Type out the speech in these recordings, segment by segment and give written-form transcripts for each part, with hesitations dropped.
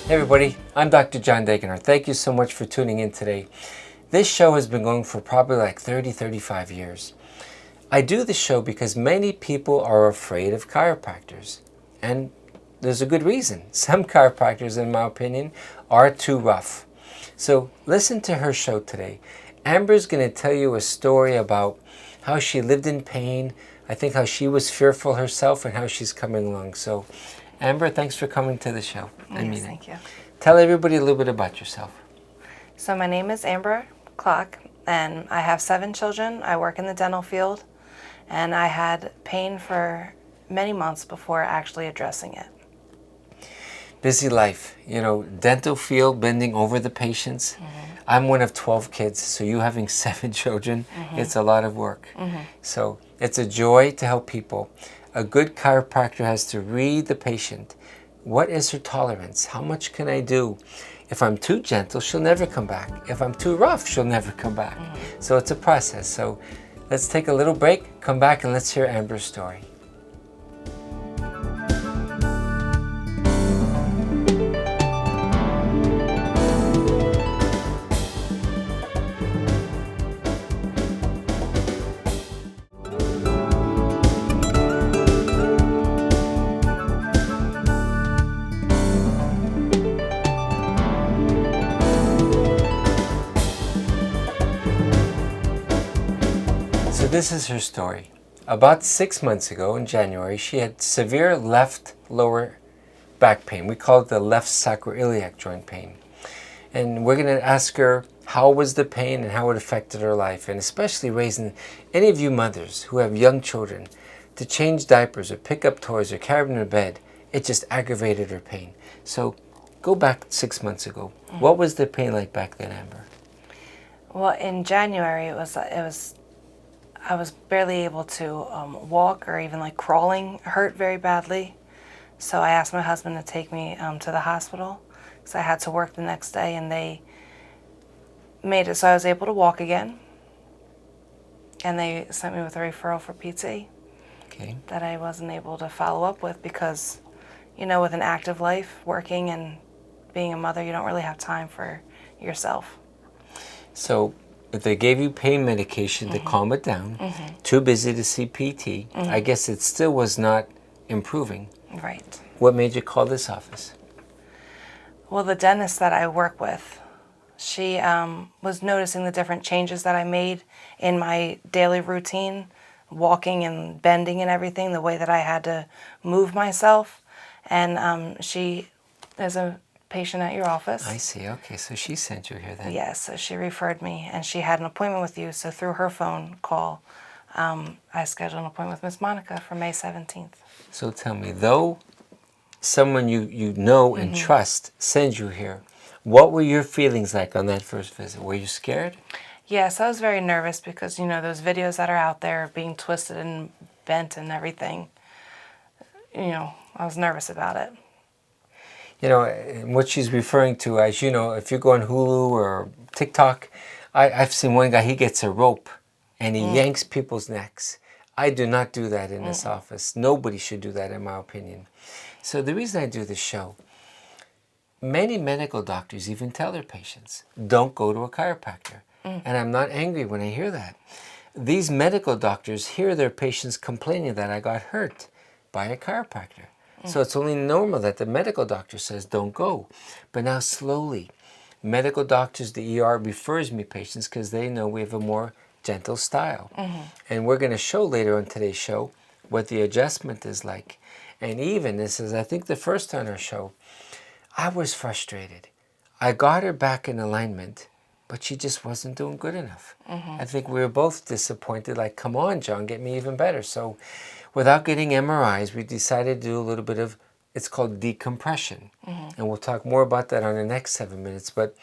Hey everybody, I'm Dr. John Dagener. Thank you so much for tuning in today. This show has been going for probably like 35 years. I do this show because many people are afraid of chiropractors. And there's a good reason. Some chiropractors, in my opinion, are too rough. So listen to her show today. Amber's going to tell you a story about how she lived in pain, I think how she was fearful herself, and how she's coming along. So Amber, thanks for coming to the show. Yes, thank you. Tell everybody a little bit about yourself. So my name is Amber Clock, and I have 7 children. I work in the dental field, and I had pain for many months before actually addressing it. Busy life, dental field, bending over the patients. I'm one of 12 kids, so you having 7 children, it's a lot of work. So it's a joy to help people. A good chiropractor has to read the patient. What is her tolerance? How much can I do? If I'm too gentle, she'll never come back. If I'm too rough, she'll never come back. So it's a process. So let's take a little break, come back, and let's hear Amber's story. So this is her story. About 6 months ago in January, she had severe left lower back pain. We call it the left sacroiliac joint pain. And we're going to ask her how was the pain and how it affected her life, and especially raising any of you mothers who have young children to change diapers or pick up toys or carry them to bed. It just aggravated her pain. So go back 6 months ago. What was the pain like back then, Amber? Well, in January, I was barely able to walk, or even like crawling hurt very badly. So I asked my husband to take me to the hospital because I had to work the next day, and they made it so I was able to walk again. And they sent me with a referral for PT that I wasn't able to follow up with because, with an active life, working and being a mother, you don't really have time for yourself. So if they gave you pain medication to calm it down, too busy to see PT, I guess it still was not improving. Right. What made you call this office? Well, the dentist that I work with, she was noticing the different changes that I made in my daily routine, walking and bending and everything, the way that I had to move myself. And she is a patient at your office. I see. Okay, so she sent you here then. Yes, so she referred me, and she had an appointment with you. So through her phone call, I scheduled an appointment with Miss Monica for May 17th. So tell me, though someone you know and trust sends you here, what were your feelings like on that first visit? Were you scared? Yes, I was very nervous because, those videos that are out there being twisted and bent and everything, I was nervous about it. What she's referring to, as you know, if you go on Hulu or TikTok, I've seen one guy, he gets a rope and he yanks people's necks. I do not do that in this office. Nobody should do that, in my opinion. So the reason I do this show, many medical doctors even tell their patients, don't go to a chiropractor. And I'm not angry when I hear that. These medical doctors hear their patients complaining that I got hurt by a chiropractor. So it's only normal that the medical doctor says don't go. But now slowly, medical doctors, the ER refers me patients because they know we have a more gentle style. And we're going to show later on today's show what the adjustment is like. And even, this is I think the first on our show, I was frustrated. I got her back in alignment, but she just wasn't doing good enough. I think we were both disappointed, like, come on, John, get me even better. So without getting MRIs, we decided to do a little bit of, it's called decompression. And we'll talk more about that on the next 7 minutes. But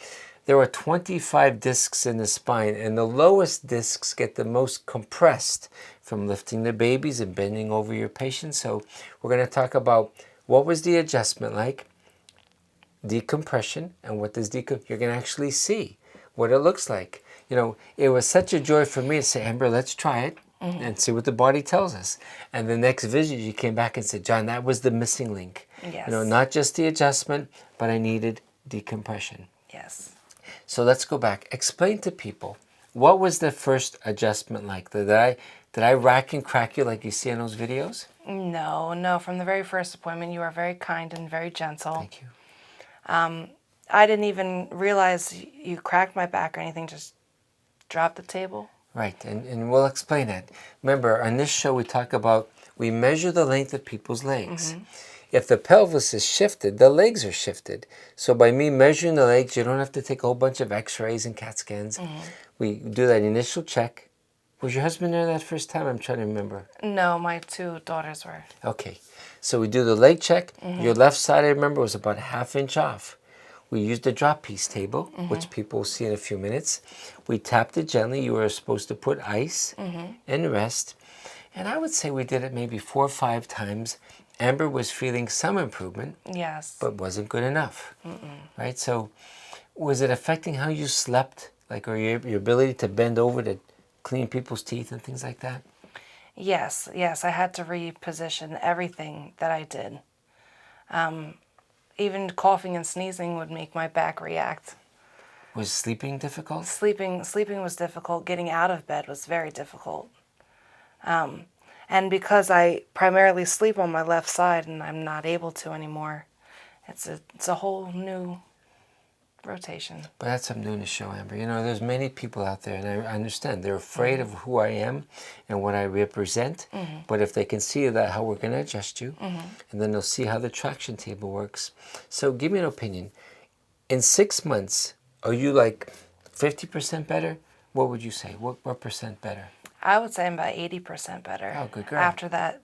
there are 25 discs in the spine, and the lowest discs get the most compressed from lifting the babies and bending over your patients. So we're going to talk about what was the adjustment like, decompression, and what does you're going to actually see what it looks like. It was such a joy for me to say, Amber, let's try it. and see what the body tells us. And the next visit, you came back and said, John, that was the missing link. Yes. You know, not just the adjustment, but I needed decompression. Yes. So let's go back. Explain to people, what was the first adjustment like? Did I rack and crack you like you see in those videos? No. From the very first appointment, you were very kind and very gentle. Thank you. I didn't even realize you cracked my back or anything. Just dropped the table. Right, and we'll explain that. Remember, on this show we measure the length of people's legs. If the pelvis is shifted, the legs are shifted. So by me measuring the legs, you don't have to take a whole bunch of x-rays and CAT scans. We do that initial check. Was your husband there that first time? I'm trying to remember. No, my 2 daughters were. Okay, so we do the leg check. Your left side, I remember, was about a ½ inch off. We used the drop piece table, which people will see in a few minutes. We tapped it gently. You were supposed to put ice and rest. And I would say we did it maybe 4 or 5 times. Amber was feeling some improvement, Yes. but wasn't good enough, right? So was it affecting how you slept, like, or your ability to bend over to clean people's teeth and things like that? Yes. I had to reposition everything that I did. Even coughing and sneezing would make my back react. Was sleeping difficult? Sleeping was difficult. Getting out of bed was very difficult. And because I primarily sleep on my left side and I'm not able to anymore, it's a whole new rotation. But that's something new to show, Amber. You know, there's many people out there, and I understand, they're afraid of who I am and what I represent. But if they can see that, how we're going to adjust you, and then they'll see how the traction table works. So give me an opinion. In 6 months, are you like 50% better? What would you say? What percent better? I would say I'm about 80% better. Oh, good girl. After that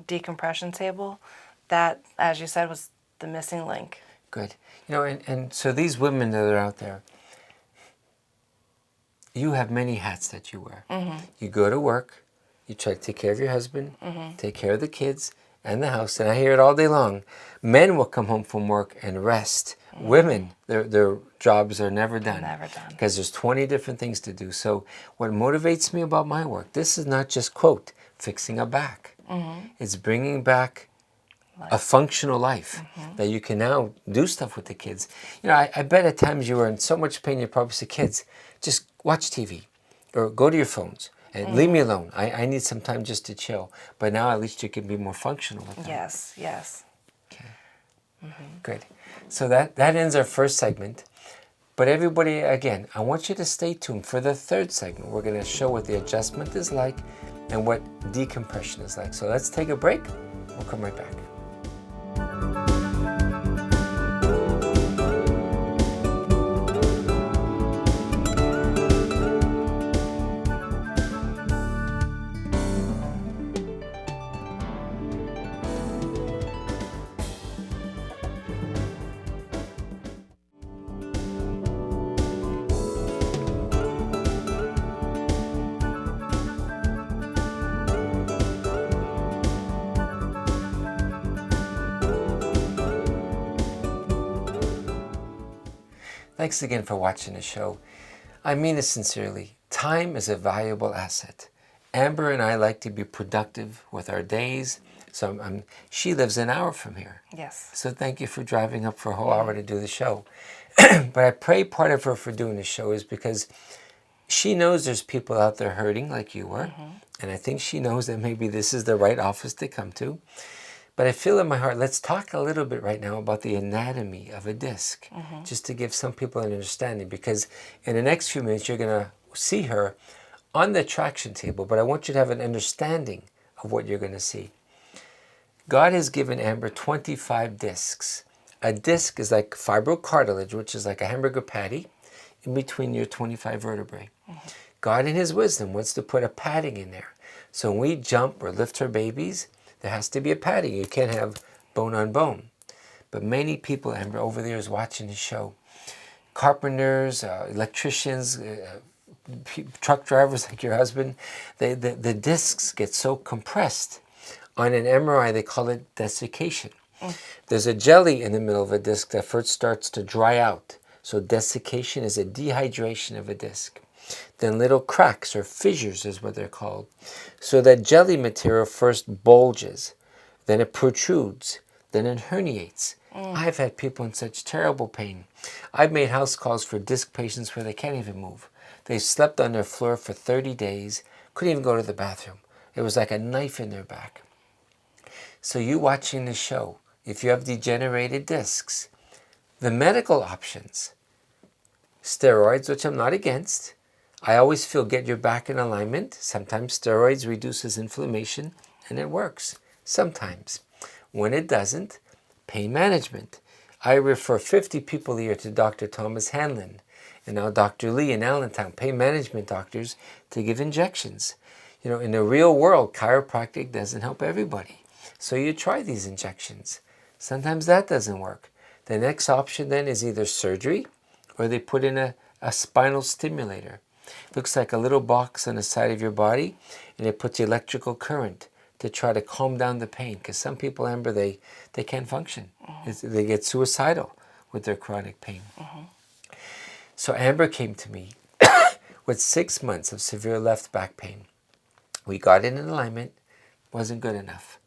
decompression table, that, as you said, was the missing link. Good. You know, and so these women that are out there, you have many hats that you wear. You go to work, you try to take care of your husband, take care of the kids and the house, and I hear it all day long. Men will come home from work and rest. Women, their jobs are never done. Never done. Because there's 20 different things to do. So what motivates me about my work, this is not just, quote, fixing a back. It's bringing back a functional life that you can now do stuff with the kids. You know, I bet at times you were in so much pain, you probably said, kids, just watch TV or go to your phones and leave me alone. I need some time just to chill. But now at least you can be more functional with them. Yes. Okay. Good. So that ends our first segment. But everybody, again, I want you to stay tuned for the third segment. We're going to show what the adjustment is like and what decompression is like. So let's take a break. We'll come right back. Thanks again for watching the show. I mean it sincerely. Time is a valuable asset. Amber and I like to be productive with our days. So she lives an hour from here. Yes. So thank you for driving up for a whole hour to do the show. But I pray part of her for doing the show is because she knows there's people out there hurting like you were. And I think she knows that maybe this is the right office to come to. But I feel in my heart, let's talk a little bit right now about the anatomy of a disc, just to give some people an understanding, because in the next few minutes, you're going to see her on the traction table, but I want you to have an understanding of what you're going to see. God has given Amber 25 discs. A disc is like fibrocartilage, which is like a hamburger patty in between your 25 vertebrae. God in his wisdom wants to put a padding in there. So when we jump or lift her babies, there has to be a padding. You can't have bone on bone. But many people, Amber, over the years watching the show, carpenters, electricians, truck drivers like your husband, the discs get so compressed. On an MRI, they call it desiccation. There's a jelly in the middle of a disc that first starts to dry out. So desiccation is a dehydration of a disc. then little cracks or fissures is what they're called. So that jelly material first bulges, then it protrudes, then it herniates. I've had people in such terrible pain. I've made house calls for disc patients where they can't even move. They slept on their floor for 30 days, couldn't even go to the bathroom. It was like a knife in their back. So you watching the show, if you have degenerated discs, the medical options, steroids, which I'm not against. I always feel get your back in alignment. Sometimes steroids reduces inflammation and it works. Sometimes. When it doesn't, pain management. I refer 50 people a year to Dr. Thomas Hanlon and now Dr. Lee in Allentown, pain management doctors, to give injections. You know, in the real world, chiropractic doesn't help everybody. So you try these injections. Sometimes that doesn't work. The next option then is either surgery or they put in a spinal stimulator. Looks like a little box on the side of your body, and it puts electrical current to try to calm down the pain. Because some people, Amber, they can't function. They get suicidal with their chronic pain. So Amber came to me with 6 months of severe left back pain. We got it in alignment, wasn't good enough.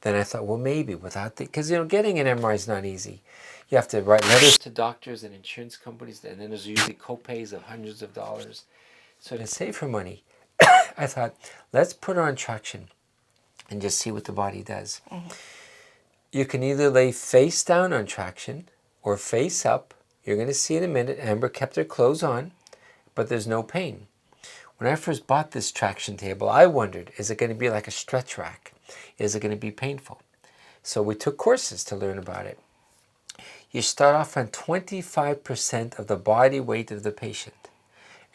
Then I thought, well, maybe without the, because getting an MRI is not easy. You have to write letters to doctors and insurance companies, and then there's usually co-pays of hundreds of dollars. So to save her money, I thought, let's put her on traction and just see what the body does. You can either lay face down on traction or face up. You're going to see in a minute, Amber kept her clothes on, but there's no pain. When I first bought this traction table, I wondered, is it going to be like a stretch rack? Is it going to be painful? So we took courses to learn about it. You start off on 25% of the body weight of the patient,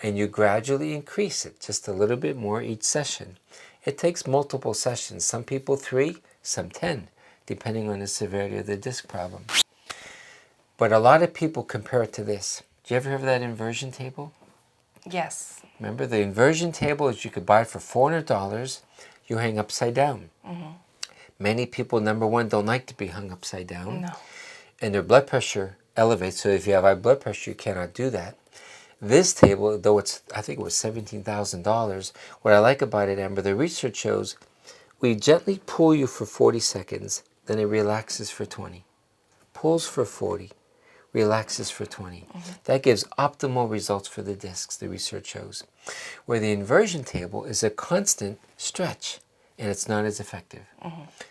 and you gradually increase it just a little bit more each session. It takes multiple sessions, some people 3, some 10, depending on the severity of the disc problem. But a lot of people compare it to this. Do you ever hear of that inversion table? Yes. Remember, the inversion table is you could buy it for $400. You hang upside down. Many people, number one, don't like to be hung upside down. No. And their blood pressure elevates. So if you have high blood pressure, you cannot do that. This table, though it's, I think it was $17,000, what I like about it, Amber, the research shows we gently pull you for 40 seconds, then it relaxes for 20. Pulls for 40, relaxes for 20. That gives optimal results for the discs, the research shows. Where the inversion table is a constant stretch, and it's not as effective.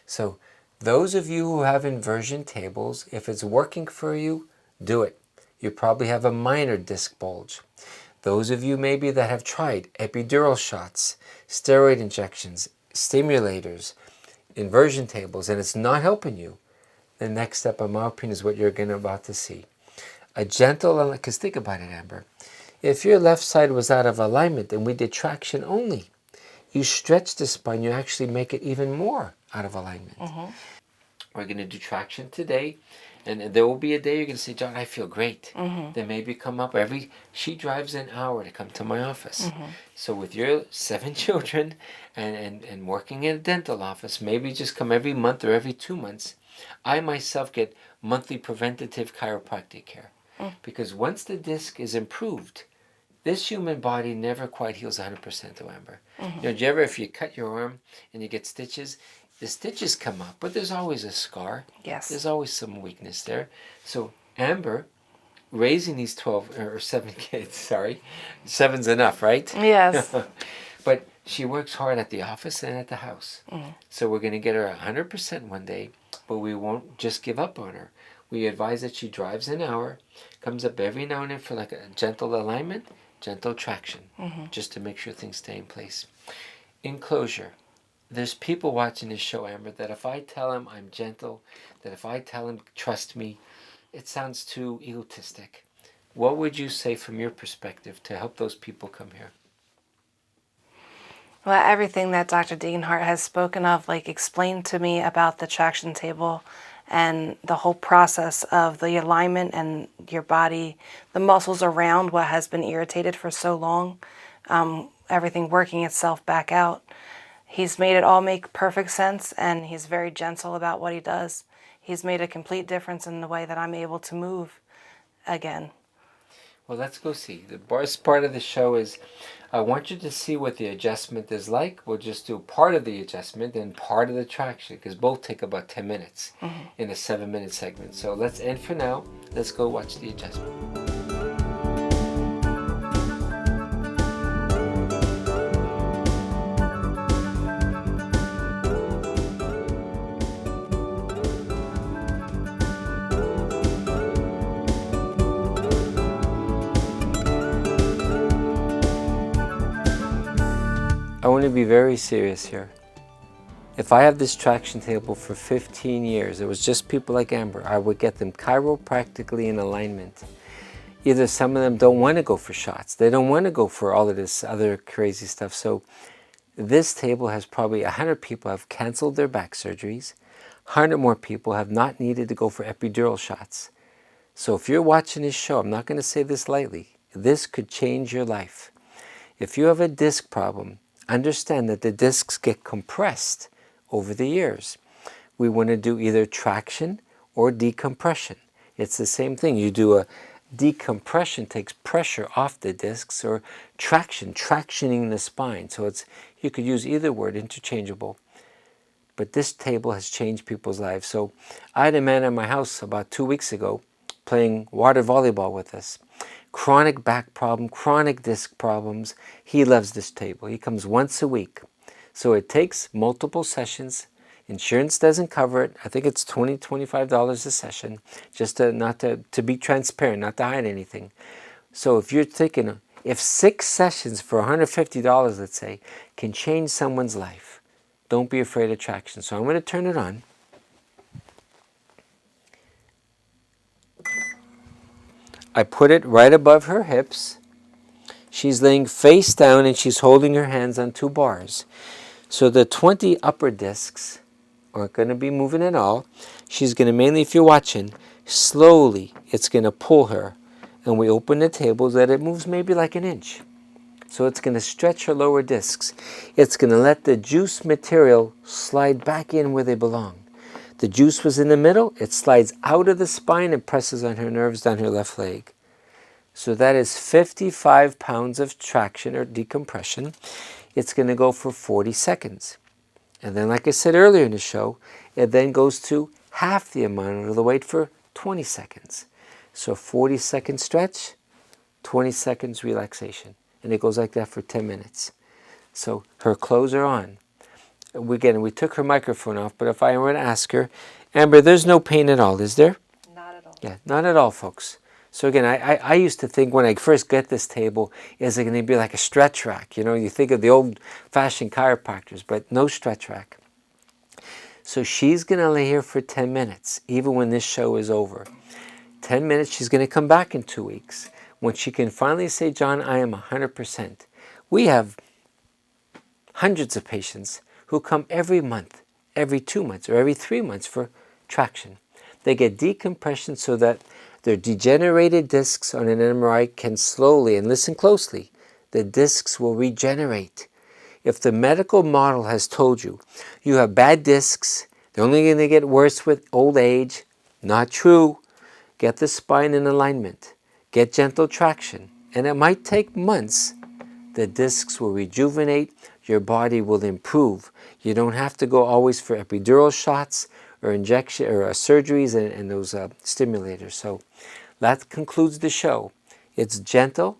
So those of you who have inversion tables, if it's working for you, do it. You probably have a minor disc bulge. Those of you maybe that have tried epidural shots, steroid injections, stimulators, inversion tables, and it's not helping you, the next step, in my opinion, is what you're about to see. A gentle, because think about it, Amber. If your left side was out of alignment and we did traction only, you stretch the spine, you actually make it even more out of alignment. We're going to do traction today, and there will be a day you're going to say, John, I feel great. Then maybe come up she drives an hour to come to my office. So with your 7 children and working in a dental office, maybe just come every month or every 2 months. I myself get monthly preventative chiropractic care. Because once the disc is improved, this human body never quite heals 100%, Amber. Do you ever, if you cut your arm and you get stitches, the stitches come up, but there's always a scar. Yes. There's always some weakness there. So Amber, raising these 12 or 7 kids, 7's enough, right? Yes. But she works hard at the office and at the house. So we're going to get her 100% one day, but we won't just give up on her. We advise that she drives an hour, comes up every now and then for like a gentle alignment, gentle traction, just to make sure things stay in place. In closure, there's people watching this show, Amber, that if I tell them I'm gentle, that if I tell them trust me, it sounds too egotistic. What would you say from your perspective to help those people come here? Well, everything that Dr. Degenhart has spoken of, like explained to me about the traction table and the whole process of the alignment and your body, the muscles around what has been irritated for so long, everything working itself back out. He's made it all make perfect sense, and he's very gentle about what he does. He's made a complete difference in the way that I'm able to move again. Well, let's go see. The first part of the show is I want you to see what the adjustment is like. We'll just do part of the adjustment and part of the traction because both take about 10 minutes in a 7-minute segment. So let's end for now. Let's go watch the adjustment. I want to be very serious here. If I have this traction table for 15 years, it was just people like Amber, I would get them chiropractically in alignment. Either some of them don't want to go for shots. They don't want to go for all of this other crazy stuff. So this table has probably 100 people have canceled their back surgeries. 100 more people have not needed to go for epidural shots. So if you're watching this show, I'm not going to say this lightly, this could change your life. If you have a disc problem, understand that the discs get compressed over the years. We want to do either traction or decompression. It's the same thing. You do a decompression, takes pressure off the discs, or traction, tractioning the spine. So you could use either word, interchangeable. But this table has changed people's lives. So I had a man at my house about 2 weeks ago playing water volleyball with us. Chronic back problem, chronic disc problems. He loves this table. He comes once a week. So it takes multiple sessions. Insurance doesn't cover it. I think it's $20, $25 a session, just to be transparent, not to hide anything. So if you're thinking, if 6 sessions for $150, let's say, can change someone's life, don't be afraid of traction. So I'm going to turn it on. I put it right above her hips. She's laying face down and she's holding her hands on 2 bars. So the 20 upper discs aren't going to be moving at all. She's going to mainly, if you're watching, slowly it's going to pull her. And we open the table so that it moves maybe like an inch. So it's going to stretch her lower discs. It's going to let the juice material slide back in where they belong. The juice was in the middle. It slides out of the spine and presses on her nerves down her left leg. So that is 55 pounds of traction or decompression. It's going to go for 40 seconds. And then, like I said earlier in the show, it then goes to half the amount of the weight for 20 seconds. So 40-second stretch, 20 seconds relaxation. And it goes like that for 10 minutes. So her clothes are on. We took her microphone off, but if I were to ask her, Amber, there's no pain at all, is there? Not at all. Yeah, not at all, folks. So again, I used to think when I first get this table, is it going to be like a stretch rack? You know, you think of the old-fashioned chiropractors, but no stretch rack. So she's going to lay here for 10 minutes, even when this show is over. 10 minutes, she's going to come back in 2 weeks. When she can finally say, John, I am 100%. We have hundreds of patients who come every month, every 2 months, or every 3 months for traction. They get decompression so that their degenerated discs on an MRI can slowly, and listen closely, the discs will regenerate. If the medical model has told you, you have bad discs, they're only going to get worse with old age, not true. Get the spine in alignment. Get gentle traction. And it might take months. The discs will rejuvenate. Your body will improve. You don't have to go always for epidural shots or injection or surgeries and those stimulators. So that concludes the show. It's gentle.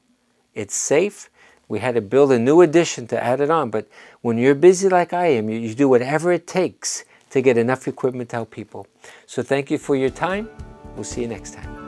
It's safe. We had to build a new addition to add it on. But when you're busy like I am, you do whatever it takes to get enough equipment to help people. So thank you for your time. We'll see you next time.